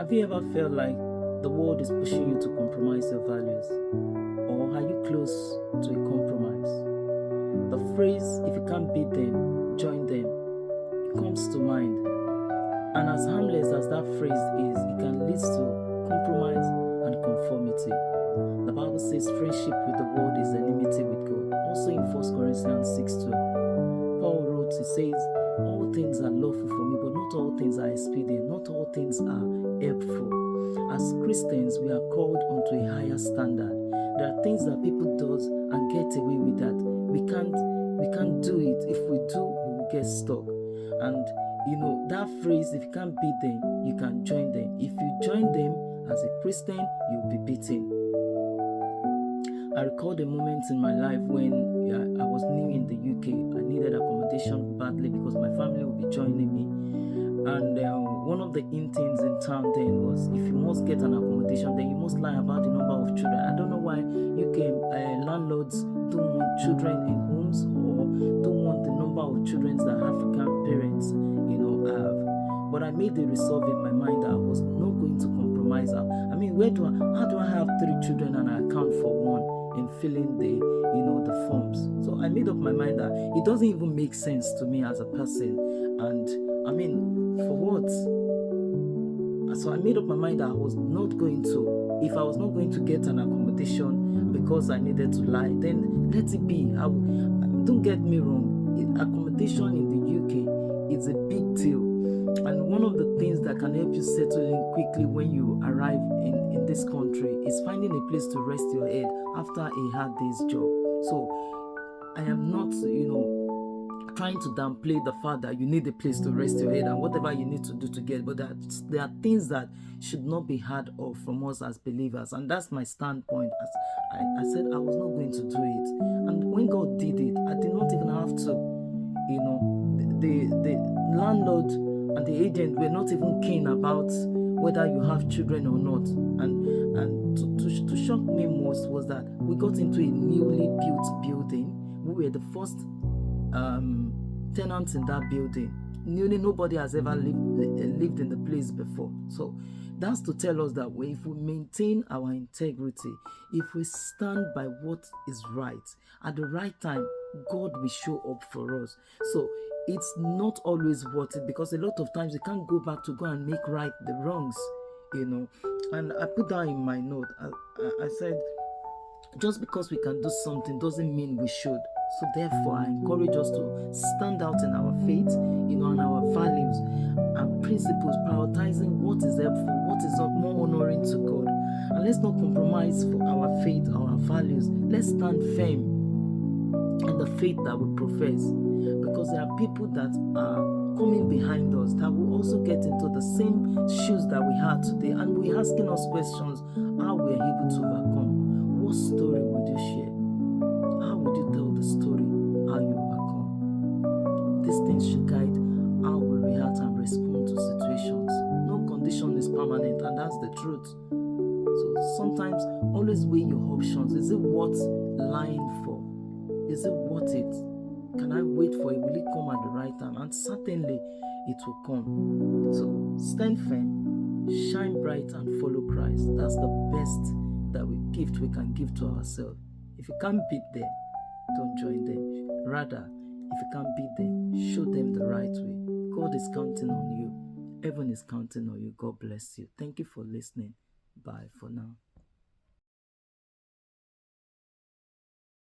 Have you ever felt like the world is pushing you to compromise your values? Or are you close to a compromise? The phrase, if you can't beat them, join them, comes to mind. And as harmless as that phrase is, it can lead to compromise and conformity. The Bible says friendship with the world is enmity with God. Also in 1 Corinthians 6:2, Paul wrote, he says, all things are lawful for me, but not all things are expedient, not all things are helpful. As Christians, we are called onto a higher standard. There are things that people do and get away with that we can't do it. If we do, we will get stuck. And that phrase, if you can't beat them, you can join them. If you join them as a Christian, you'll be beaten. I recall the moment in my life when I was new in the UK. I needed accommodation badly because my family would be joining me. And one of the in things in town then was, if you must get an accommodation, then you must lie about the number of children. I don't know why UK landlords don't want children in homes, or don't want the number of children that African parents have. But I made the resolve in my mind that I was not going to compromise. I mean, how do I have 3 children and I account for one in filling the forms? So I made up my mind that it doesn't even make sense to me as a person. And I mean, for what? So I made up my mind that I was not going to. If I was not going to get an accommodation because I needed to lie, then let it be. Don't get me wrong. Accommodation in the UK is a big deal. And one of the things that can help you settle in quickly when you arrive in this country is finding a place to rest your head after a hard day's job. So I am not, trying to downplay the fact that you need a place to rest your head and whatever you need to do to get, but there are things that should not be heard of from us as believers. And that's my standpoint. As I said, I was not going to do it. And when God did it, I did not even have to. The landlord and the agent were not even keen about whether you have children or not. And to shock me most was that we got into a newly built building. We were the first tenants in that building. Nobody has ever lived in the place before. So that's to tell us that if we maintain our integrity, if we stand by what is right, at the right time, God will show up for us. So it's not always worth it, because a lot of times you can't go back to go and make right the wrongs, And I put that in my note. I said, just because we can do something doesn't mean we should. So therefore, I encourage us to stand out in our faith, and our values and principles, prioritizing what is helpful, what is more honoring to God. And let's not compromise for our faith, our values. Let's stand firm in the faith that we profess, because there are people that are coming behind us that will also get into the same shoes that we had today, and we're asking us questions how we are able to overcome. What story would you share? How would you tell the story how you overcome? These things should guide how we react and respond to situations. No condition is permanent, and that's the truth. So sometimes always weigh your options. Is it worth lying for? Is it worth it? Can I wait for it? Will it come at the right time? And certainly it will come. So stand firm, shine bright, and follow Christ. That's the best gift we can give to ourselves. If you can't beat them, don't join them. Rather, if you can't beat them, show them the right way. God is counting on you. Heaven is counting on you. God bless you. Thank you for listening. Bye for now.